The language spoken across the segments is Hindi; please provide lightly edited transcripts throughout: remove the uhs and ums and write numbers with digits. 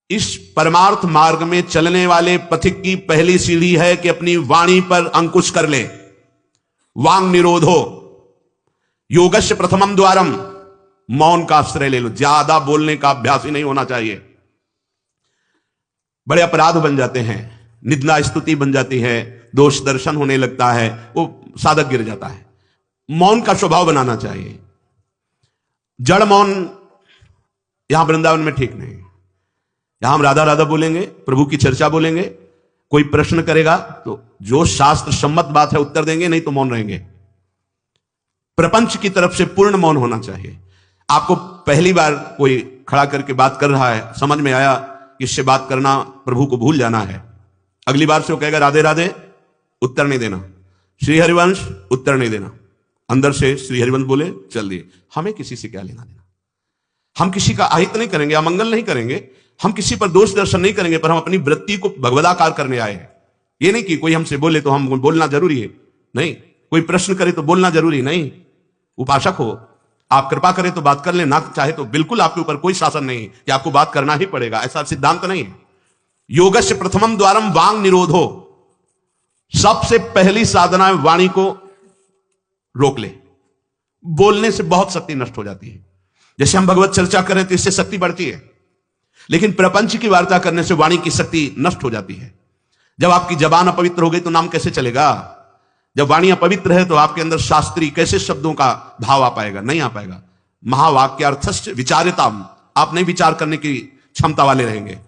इस परमार्थ मार्ग में चलने वाले पथिक की पहली सीढ़ी है कि अपनी वाणी पर अंकुश कर ले। वांग निरोधो योगस्य प्रथमम द्वारम, मौन का आश्रय ले लो। ज्यादा बोलने का अभ्यास ही नहीं होना चाहिए। बड़े अपराध बन जाते हैं, निंदा स्तुति बन जाती है, दोष दर्शन होने लगता है, वो साधक गिर जाता है। मौन का स्वभाव बनाना चाहिए। जड़ मौन यहां वृंदावन में ठीक नहीं। यहां हम राधा राधा बोलेंगे, प्रभु की चर्चा बोलेंगे, कोई प्रश्न करेगा तो जो शास्त्र सम्मत बात है उत्तर देंगे, नहीं तो मौन रहेंगे। प्रपंच की तरफ से पूर्ण मौन होना चाहिए। आपको पहली बार कोई खड़ा करके बात कर रहा है, समझ में आया कि इससे बात करना प्रभु को भूल जाना है, अगली बार से वो कहेगा राधे राधे, उत्तर नहीं देना। श्री हरिवंश, उत्तर नहीं देना। अंदर से श्री हरिवंश बोले, चल दिए। हमें किसी से क्या लेना देना। हम किसी का अहित नहीं करेंगे, अमंगल नहीं करेंगे, हम किसी पर दोष दर्शन नहीं करेंगे, पर हम अपनी वृत्ति को भगवदाकार करने आए हैं। ये नहीं कि कोई हमसे बोले तो हम बोलना जरूरी है, नहीं। कोई प्रश्न करे तो बोलना जरूरी नहीं। उपासक हो, आप कृपा करें तो बात कर ले, ना चाहे तो बिल्कुल आपके ऊपर कोई शासन नहीं कि आपको बात करना ही पड़ेगा, ऐसा सिद्धांत नहीं है। योगस्य प्रथमम द्वारम वांग निरोधो, सबसे पहली साधना है वाणी को रोक ले। बोलने से बहुत शक्ति नष्ट हो जाती है। जैसे हम भगवत चर्चा करें तो इससे शक्ति बढ़ती है, लेकिन प्रपंच की वार्ता करने से वाणी की शक्ति नष्ट हो जाती है। जब आपकी जबान अपवित्र हो गई तो नाम कैसे चलेगा। जब वाणी अपवित्र है तो आपके अंदर शास्त्रीय कैसे शब्दों का भाव आ पाएगा, नहीं आ पाएगा। महावाक्यार्थस्य विचारिताम, आप नहीं विचार करने की क्षमता वाले रहेंगे।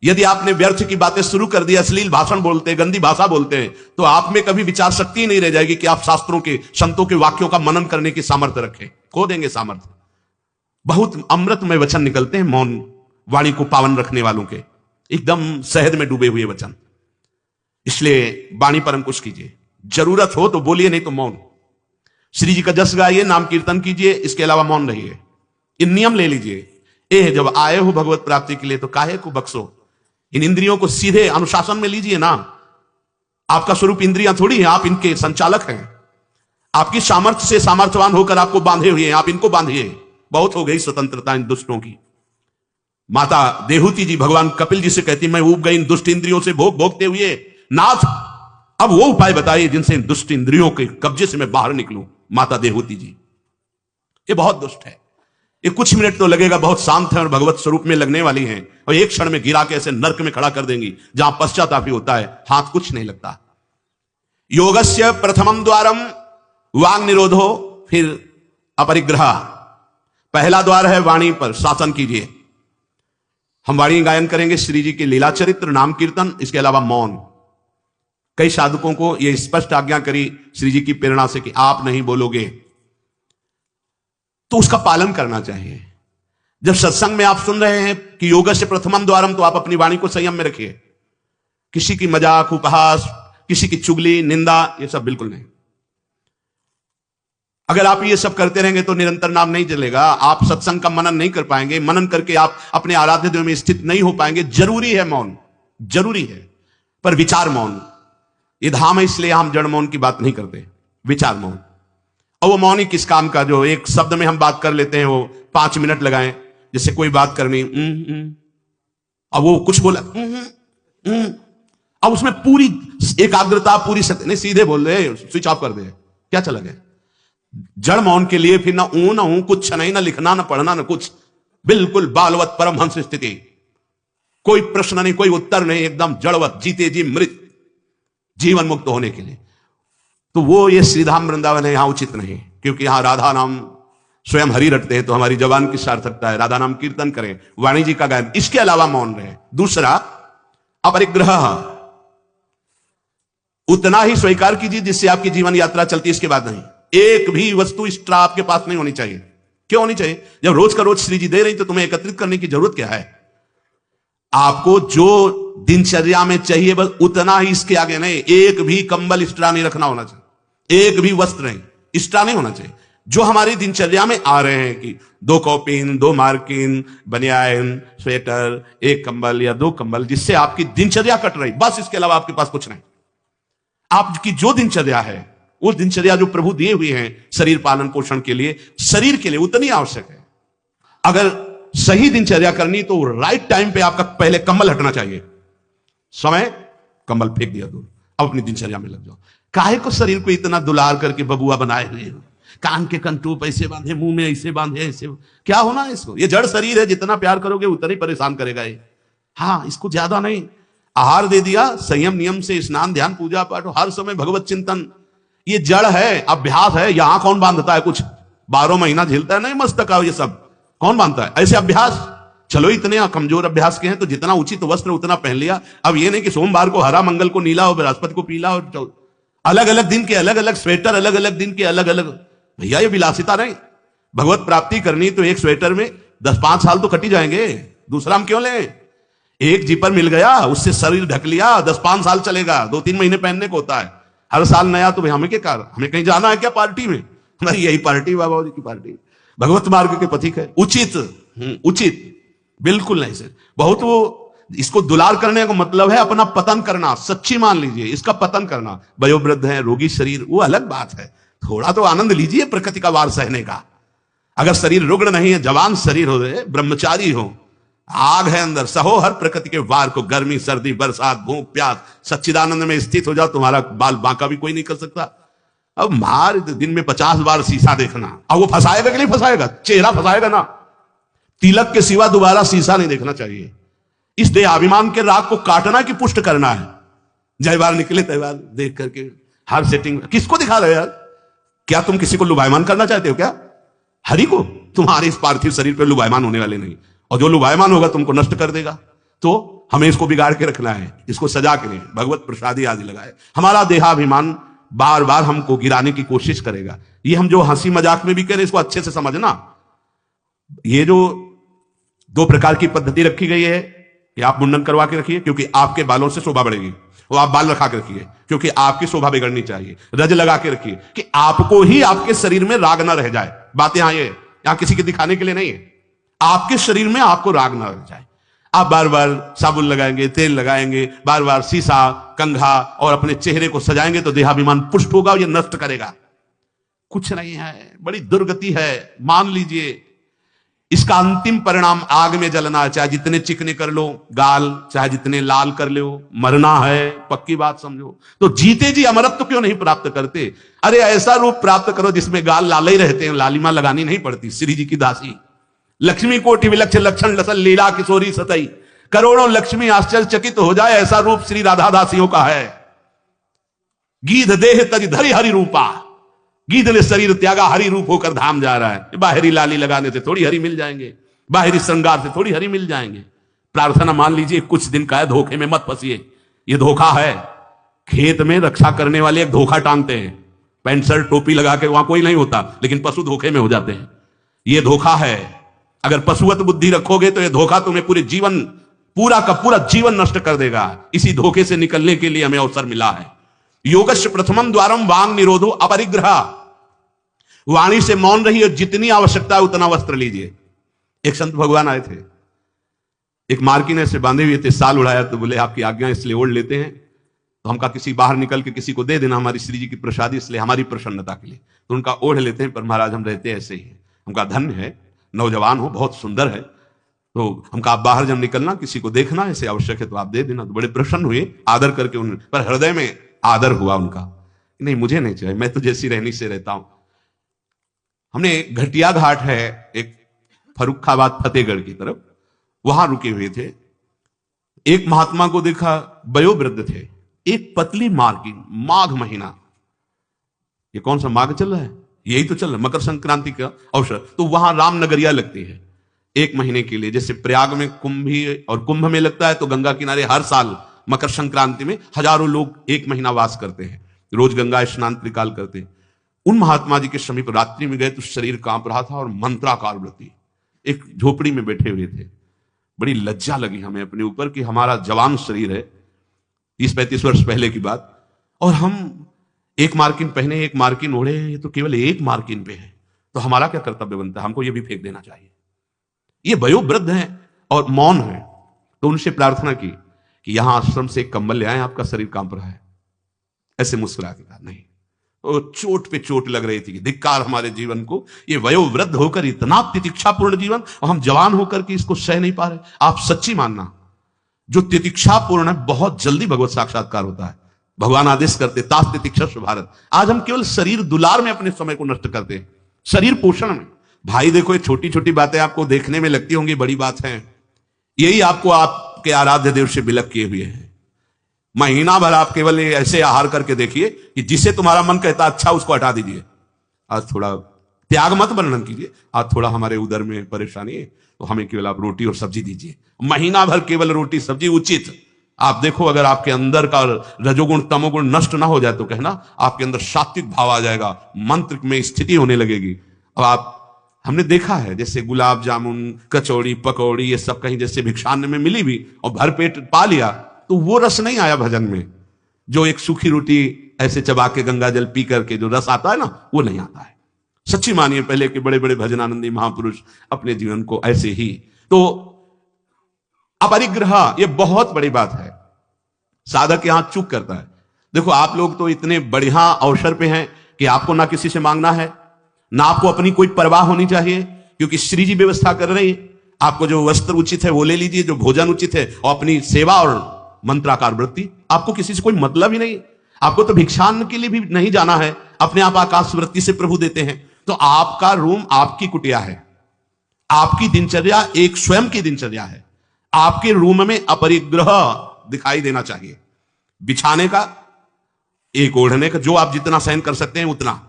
यदि आपने व्यर्थ की बातें शुरू कर दी, अश्लील भाषण बोलते, गंदी भाषा बोलते हैं, तो आप में कभी विचार शक्ति नहीं रह जाएगी कि आप शास्त्रों के, संतों के वाक्यों का मनन करने की सामर्थ्य रखें। खो देंगे सामर्थ्य। बहुत अमृतमय वचन निकलते हैं मौन वाणी को पावन रखने वालों के, एकदम शहद में डूबे हुए वचन। इसलिए वाणी पर अंकुश कीजिए। जरूरत हो तो बोलिए, नहीं तो मौन। श्री जी का जस गाइए, नाम कीर्तन कीजिए, इसके अलावा मौन रहिए। इन नियम ले लीजिए। जब आए हो भगवत प्राप्ति के लिए तो काहे को बख्शो। इन इंद्रियों को सीधे अनुशासन में लीजिए ना। आपका स्वरूप इंद्रियां थोड़ी है, आप इनके संचालक हैं। आपकी सामर्थ्य से सामर्थ्यवान होकर आपको बांधे हुए हैं, आप इनको बांधिए। बहुत हो गई स्वतंत्रता इन दुष्टों की। माता देहूती जी भगवान कपिल जी से कहती, मैं ऊब गई इन दुष्ट इंद्रियों से भोग भोगते हुए, नाथ अब वो उपाय बताइए जिनसे इन दुष्ट इंद्रियों के कब्जे से मैं बाहर निकलूं। माता देहूती जी, ये बहुत दुष्ट है, ये कुछ मिनट तो लगेगा, बहुत शांत है और भगवत स्वरूप में लगने वाली हैं, और एक क्षण में गिरा के ऐसे नर्क में खड़ा कर देंगी जहां पश्चाताप ही होता है, हाथ कुछ नहीं लगता। योगस्य प्रथमम द्वारम वांग निरोधो, फिर अपरिग्रह। पहला द्वार है वाणी पर शासन कीजिए। हम वाणी गायन करेंगे, श्री जी के लीला चरित्र, नाम कीर्तन, इसके अलावा मौन। कई साधकों को यह स्पष्ट आज्ञा करी श्री जी की प्रेरणा से कि आप नहीं बोलोगे, तो उसका पालन करना चाहिए। जब सत्संग में आप सुन रहे हैं कि योग से प्रथमम द्वारम, तो आप अपनी वाणी को संयम में रखिए। किसी की मजाक, उपहास, किसी की चुगली, निंदा, ये सब बिल्कुल नहीं। अगर आप ये सब करते रहेंगे तो निरंतर नाम नहीं चलेगा। आप सत्संग का मनन नहीं कर पाएंगे। मनन करके आप अपने आराध्य देव में स्थित नहीं हो पाएंगे। जरूरी है मौन, जरूरी है, पर विचार मौन। ये धाम है, इसलिए हम जड़ मौन की बात नहीं करते, विचार मौन। और वो मौन ही किस काम का, जो एक शब्द में हम बात कर लेते हैं, वो 5 मिनट लगाएं। जैसे कोई बात करनी, अब वो कुछ बोला, अब उसमें पूरी एकाग्रता, पूरी शक्ति नहीं, सीधे बोल दे, स्विच ऑफ कर दे, क्या चला गया। जड़ मौन के लिए फिर ना ऊ, कुछ नहीं, ना लिखना, ना पढ़ना, ना कुछ, बिल्कुल बालवत परमहंस स्थिति। कोई प्रश्न नहीं, कोई उत्तर नहीं, एकदम जड़वत, जीते जी मृत, जीवन मुक्त होने के लिए। तो वो ये श्रीधाम वृंदावन है, यहां उचित नहीं, क्योंकि यहां राधा नाम स्वयं हरि रटते हैं, तो हमारी जबान की सार्थकता है, राधा नाम कीर्तन करें, वाणी जी का गायन, इसके अलावा मौन रहे। दूसरा, अपरिग्रह, उतना ही स्वीकार कीजिए जिससे आपकी जीवन यात्रा चलती है, इसके बाद नहीं। एक भी वस्तु एक्स्ट्रा आपके पास नहीं होनी चाहिए। क्यों होनी चाहिए? जब रोज का रोज श्री जी दे रही तो तुम्हें एकत्रित करने की जरूरत क्या है? आपको जो दिनचर्या में चाहिए बस उतना ही, इसके आगे नहीं। एक भी कंबल एक्स्ट्रा नहीं रखना होना चाहिए, एक भी वस्त्र नहीं एक्स्ट्रा नहीं होना चाहिए। जो हमारी दिनचर्या में आ रहे हैं कि 2 कॉपिन, 2 मार्किन, बनियान, स्वेटर, 1 कंबल या 2 कंबल, जिससे आपकी दिनचर्या कट रही, बस इसके अलावा आपके पास कुछ नहीं। आपकी जो दिनचर्या है, वो दिनचर्या जो प्रभु दिए हुए हैं शरीर पालन पोषण के लिए, शरीर के लिए उतनी आवश्यक है। अगर सही दिनचर्या करनी तो राइट टाइम पे आपका पहले कंबल हटना चाहिए। समय कंबल फेंक दिया दूर, अब अपनी दिनचर्या में लग जाओ। काहे को शरीर को इतना दुलार करके बबुआ बनाए हुए हो, कान के कंटूप ऐसे बांधे, मुंह में ऐसे बांधे, ऐसे क्या होना है इसको? ये जड़ शरीर है, जितना प्यार करोगे उतना ही परेशान करेगा ये। हाँ, इसको ज्यादा नहीं, आहार दे दिया, संयम नियम से स्नान ध्यान पूजा पाठ, हर समय भगवत चिंतन। ये जड़ है, अभ्यास है। यहां कौन बांधता है कुछ? 12 महीना झेलता है नहीं मस्तक ये सब, कौन बांधता है ऐसे अभ्यास? चलो इतने कमजोर अभ्यास के हैं तो जितना उचित वस्त्र उतना पहन लिया। अब ये नहीं कि सोमवार को हरा, मंगल को नीला और बृहस्पति को पीला, और अलग अलग दिन के अलग अलग स्वेटर, अलग अलग दिन के अलग अलग। भैया ये विलासिता नहीं। भगवत प्राप्ति करनी तो एक स्वेटर में 10-5 साल तो कटी जाएंगे, दूसरा हम क्यों लें? एक जीपर मिल गया, उससे शरीर ढक लिया, 10-5 साल चलेगा, 2-3 महीने पहनने को होता है, हर साल नया। तो हमें क्या कार, हमें कहीं जाना है क्या पार्टी में? नहीं, यही पार्टी बाबा जी की पार्टी, भगवत मार्ग के पथिक है। उचित, उचित बिल्कुल नहीं सर। बहुत वो इसको दुलार करने का मतलब है अपना पतन करना। सच्ची मान लीजिए, इसका पतन करना। वयोवृद्ध है, रोगी शरीर, वो अलग बात है। थोड़ा तो आनंद लीजिए प्रकृति का वार सहने का। अगर शरीर रुग्ण नहीं है, जवान शरीर हो, ब्रह्मचारी हो, आग है अंदर, सहो हर प्रकृति के वार को। गर्मी सर्दी बरसात भूख प्यास, सच्चिदानंद में स्थित हो जाओ, तुम्हारा बाल बांका भी कोई नहीं कर सकता। अब मार दिन में 50 बार शीशा देखना, अब वो फंसाएगा कि नहीं फंसाएगा? चेहरा फंसाएगा ना। तिलक के सिवा दोबारा शीशा नहीं देखना चाहिए। इस देहाभिमान के राग को काटना कि पुष्ट करना है? जय बार निकले तय बार देख करके हर सेटिंग किसको दिखा रहे हो यार? क्या तुम किसी को लुभायमान करना चाहते हो क्या? हरि को? तुम्हारे इस पार्थिव शरीर पर लुभायमान होने वाले नहीं, और जो लुभायमान होगा तुमको नष्ट कर देगा। तो हमें इसको बिगाड़ के रखना है, इसको सजा के नहीं, भगवत प्रसादी आदि लगाए। हमारा देहाभिमान बार बार हमको गिराने की कोशिश करेगा। ये हम जो हंसी मजाक में भी कह रहे हैं, इसको अच्छे से समझना। ये जो 2 प्रकार की पद्धति रखी गई है कि आप मुंडन करवा के रखिए क्योंकि आपके बालों से शोभा बढ़ेगी, और आप बाल रखा के रखिए क्योंकि आपकी शोभा बिगड़नी चाहिए। रज लगा के रखिए कि आपको ही आपके शरीर में राग ना रह जाए। बात यहां किसी के दिखाने के लिए नहीं है, आपके शरीर में आपको राग ना रह जाए। आप बार बार साबुन लगाएंगे, तेल लगाएंगे, बार बार शीशा कंघा और अपने चेहरे को सजाएंगे तो देहाभिमान पुष्ट होगा, ये नष्ट करेगा। कुछ नहीं है, बड़ी दुर्गति है, मान लीजिए। इसका अंतिम परिणाम आग में जलना है। चाहे जितने चिकने कर लो गाल, चाहे जितने लाल कर लो, मरना है, पक्की बात समझो। तो जीते जी अमरत्व क्यों नहीं प्राप्त करते? अरे ऐसा रूप प्राप्त करो जिसमें गाल लाले ही रहते हैं, लालिमा लगानी नहीं पड़ती। श्री जी की दासी लक्ष्मी कोटि विलक्ष लक्षण लसल लीला किशोरी सतई, करोड़ों लक्ष्मी आश्चर्यचकित हो जाए, ऐसा रूप श्री राधा दासियों का है। गीध देह तज धरि हरि रूपा, गीध ने शरीर त्यागा, हरि रूप होकर धाम जा रहा है। बाहरी लाली लगाने से थोड़ी हरि मिल जाएंगे, बाहरी श्रृंगार से थोड़ी हरि मिल जाएंगे। प्रार्थना मान लीजिए कुछ दिन का है, धोखे में मत फंसिए। ये धोखा है। खेत में रक्षा करने वाले एक धोखा टांगते हैं, पैंट शर्ट टोपी लगा के, वहां कोई नहीं होता, लेकिन पशु धोखे में हो जाते हैं। ये धोखा है। अगर पशुवत बुद्धि रखोगे तो ये धोखा तुम्हें पूरे जीवन, पूरा का पूरा जीवन नष्ट कर देगा। इसी धोखे से निकलने के लिए हमें अवसर मिला है। योगस्य प्रथमम द्वारम वांग निरोधो अपरिग्रह, वाणी से मौन रही और जितनी आवश्यकता है उतना वस्त्र लीजिए। एक संत भगवान आए थे, एक मार्किन ऐसे बांधे हुए थे, साल उड़ाया तो बोले आपकी आज्ञा इसलिए ओढ़ लेते हैं। तो हमका किसी बाहर निकल के किसी को दे देना, हमारी श्री जी की प्रसादी, इसलिए हमारी प्रसन्नता के लिए। तो उनका ओढ़ लेते हैं। पर महाराज हम रहते ऐसे ही हैं, हमका धन्य है, नौजवान हो, बहुत सुंदर है, तो हमका आप बाहर जब निकलना किसी को देखना ऐसे आवश्यक है तो आप दे देना। तो बड़े प्रसन्न हुए, आदर करके उन्होंने, पर हृदय में आदर हुआ उनका, नहीं मुझे नहीं चाहिए, मैं तो जैसी रहनी से रहता हूं। हमने घटिया घाट है एक, फर्रुखाबाद फतेहगढ़ की तरफ, वहां रुके हुए थे। एक महात्मा को देखा, वयोवृद्ध थे, एक पतली मार्किन, माघ महीना, ये कौन सा माघ चल रहा है, यही तो चल रहा है, मकर संक्रांति का अवसर। तो वहां रामनगरिया लगती है 1 महीने के लिए। जैसे प्रयाग में कुंभी और कुंभ में लगता है, तो गंगा किनारे हर साल मकर संक्रांति में हजारों लोग 1 महीना वास करते हैं, रोज गंगा स्नान त्रिकाल करते हैं। उन महात्मा जी के समीप रात्रि में गए तो शरीर कांप रहा था और मंत्राकार वृत्ति, एक झोपड़ी में बैठे हुए थे। बड़ी लज्जा लगी हमें अपने ऊपर कि हमारा जवान शरीर है, 30-35 वर्ष पहले की बात, और हम 1 मार्किन पहने, 1 मार्किन ओढ़े, ये तो केवल 1 मार्किन पे है, तो हमारा क्या कर्तव्य बनता है? हमको ये भी फेंक देना चाहिए। ये वयोवृद्ध हैं और मौन है, तो उनसे प्रार्थना की कि यहां आश्रम से एक कंबल ले आए, आपका शरीर कांप रहा है। ऐसे मुस्कुरा के कहा नहीं, वो चोट पे चोट लग रही थी, धिक्कार हमारे जीवन को, ये वयोवृद्ध होकर इतना तितिक्षापूर्ण जीवन, और हम जवान होकर के इसको सह नहीं पा रहे। आप सच्ची मानना, जो तितिक्षापूर्ण है बहुत जल्दी भगवत साक्षात्कार होता है। भगवान आदेश करते तास तितिक्षस्व भारत। आज हम केवल शरीर दुलार में अपने समय को नष्ट करते हैं, शरीर पोषण में। भाई देखो, ये छोटी छोटी बातें आपको देखने में लगती होंगी बड़ी बात है, यही आपको आपके आराध्य देव से विलग किए हुए हैं। महीना भर आप केवल ऐसे आहार करके देखिए कि जिसे तुम्हारा मन कहता अच्छा उसको हटा दीजिए। आज थोड़ा त्याग मत वर्णन कीजिए, आज थोड़ा हमारे उदर में परेशानी है तो हमें केवल आप रोटी और सब्जी दीजिए। महीना भर केवल रोटी सब्जी उचित। आप देखो, अगर आपके अंदर का रजोगुण तमोगुण नष्ट ना हो जाए तो कहना आपके अंदर सात्विक भाव आ जाएगा, मंत्र में स्थिति होने लगेगी। अब आप, हमने देखा है जैसे गुलाब जामुन कचौड़ी पकौड़ी ये सब कहीं जैसे भिक्षान्न में मिली भी और भर पेट पा लिया तो वो रस नहीं आया भजन में। जो एक सूखी रोटी ऐसे चबा के गंगा जल पी करके जो रस आता है ना, वो नहीं आता है। सच्ची मानिए, पहले के बड़े बड़े भजनानंदी महापुरुष अपने जीवन को ऐसे ही। तो अपरिग्रह ये बहुत बड़ी बात है, साधक यहां चूक करता है। देखो, आप लोग तो इतने बढ़िया अवसर पे हैं कि आपको ना किसी से मांगना है, ना आपको अपनी कोई परवाह होनी चाहिए, क्योंकि श्री जी व्यवस्था कर रही है। आपको जो वस्त्र उचित है वो ले लीजिए, जो भोजन उचित है, और अपनी सेवा और मंत्राकार वृत्ति, आपको किसी से कोई मतलब ही नहीं। आपको तो भिक्षान्न के लिए भी नहीं जाना है, अपने आप आकाश वृत्ति से प्रभु देते हैं। तो आपका रूम आपकी कुटिया है, आपकी दिनचर्या एक स्वयं की दिनचर्या है। आपके रूम में अपरिग्रह दिखाई देना चाहिए। बिछाने का, एक ओढ़ने का, जो आप जितना सहन कर सकते हैं उतना।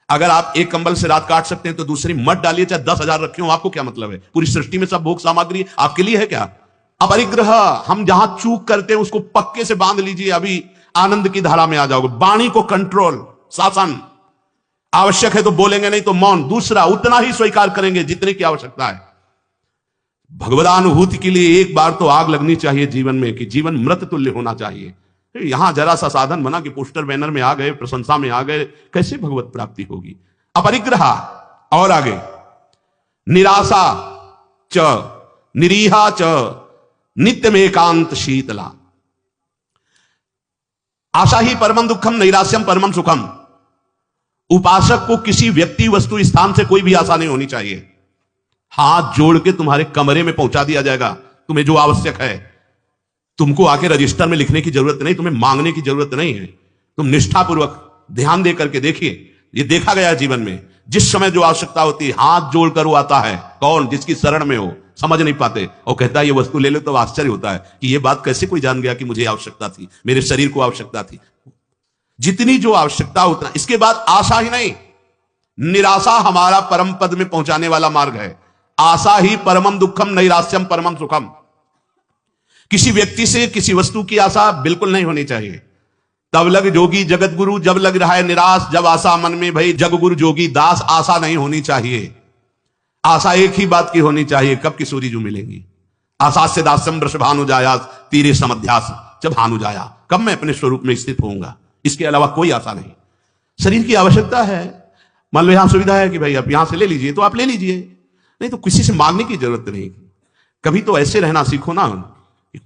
अगर आप एक कंबल से रात काट सकते हैं तो दूसरी मत डालिए, चाहे 10,000 रखे हो, आपको क्या मतलब है? पूरी सृष्टि में सब भोग सामग्री आपके लिए है क्या? अपरिग्रह, हम जहां चूक करते हैं उसको पक्के से बांध लीजिए, अभी आनंद की धारा में आ जाओगे। वाणी को कंट्रोल, शासन, आवश्यक है तो बोलेंगे, नहीं तो मौन। दूसरा, उतना ही स्वीकार करेंगे जितने की आवश्यकता है। भगवदानुभूति के लिए एक बार तो आग लगनी चाहिए जीवन में, कि जीवन मृत तुल्य होना चाहिए। यहां जरा सा साधन बना कि पोस्टर बैनर में आ गए, प्रशंसा में आ गए, कैसे भगवत प्राप्ति होगी? अपरिग्रह। और आगे, निराशा च निरीहा च नित्य में एकांत शीतला। आशा ही परमं दुखम नैराश्यम परमं सुखम। उपासक को किसी व्यक्ति वस्तु स्थान से कोई भी आशा नहीं होनी चाहिए। हाथ जोड़ के तुम्हारे कमरे में पहुंचा दिया जाएगा तुम्हें जो आवश्यक है। तुमको आके रजिस्टर में लिखने की जरूरत नहीं, तुम्हें मांगने की जरूरत नहीं है। तुम निष्ठापूर्वक ध्यान दे करके देखिए, ये देखा गया जीवन में, जिस समय जो आवश्यकता होती है हाथ जोड़कर वो आता है। कौन? जिसकी शरण में हो, समझ नहीं पाते और कहता है ये वस्तु ले लो, तो आश्चर्य होता है कि ये बात कैसे कोई जान गया कि मुझे आवश्यकता थी, मेरे शरीर को आवश्यकता थी। जितनी जो आवश्यकता उतना। इसके बाद आशा ही नहीं, निराशा हमारा परम पद में पहुंचाने वाला मार्ग है। आशा ही परमम दुखम नैराश्यम परमम सुखम। किसी व्यक्ति से किसी वस्तु की आशा बिल्कुल नहीं होनी चाहिए। तब लग जोगी जगत गुरु, जब लग रहा है निराश, जब आशा मन में भई जग गुरु जोगी दास। आशा नहीं होनी चाहिए। आशा एक ही बात की होनी चाहिए, कब किशोरी जो मिलेंगी। आशा से दासम वृष भानु जाया तीरे समध्यास जब भानु जाया, कब मैं अपने स्वरूप में स्थित होऊंगा। इसके अलावा कोई आशा नहीं। शरीर की आवश्यकता है, मान लो यहां सुविधा है कि भाई आप यहां से ले लीजिए तो आप ले लीजिए, नहीं तो किसी से मांगने की जरूरत नहीं। कभी तो ऐसे रहना सीखो ना,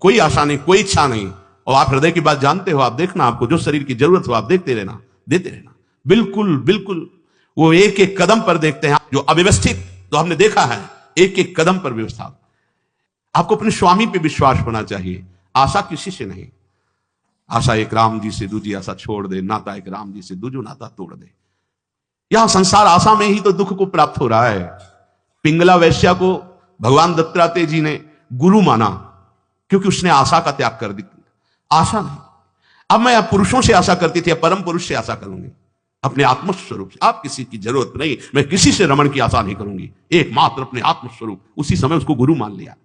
कोई आशा नहीं, कोई इच्छा नहीं, और आप हृदय की बात जानते हो। आप देखना, आपको जो शरीर की जरूरत हो आप देखते रहना, देते रहना। बिल्कुल बिल्कुल वो एक एक कदम पर देखते हैं। जो अव्यवस्थित, तो हमने देखा है एक एक कदम पर व्यवस्था। आपको अपने स्वामी पे विश्वास होना चाहिए, आशा किसी से नहीं। आशा एक राम जी से दूजी आशा छोड़ दे, नाता एक राम जी से दूजो नाता तोड़ दे। यहां संसार आशा में ही तो दुख को प्राप्त हो रहा है। पिंगला वैश्या को भगवान दत्तात्रेय जी ने गुरु माना क्योंकि उसने आशा का त्याग कर दी। आशा नहीं। अब मैं पुरुषों से आशा करती थी, परम पुरुष से आशा करूंगी, अपने आत्मस्वरूप से। आप किसी की जरूरत नहीं, मैं किसी से रमण की आशा नहीं करूंगी, एकमात्र अपने आत्मस्वरूप। उसी समय उसको गुरु मान लिया।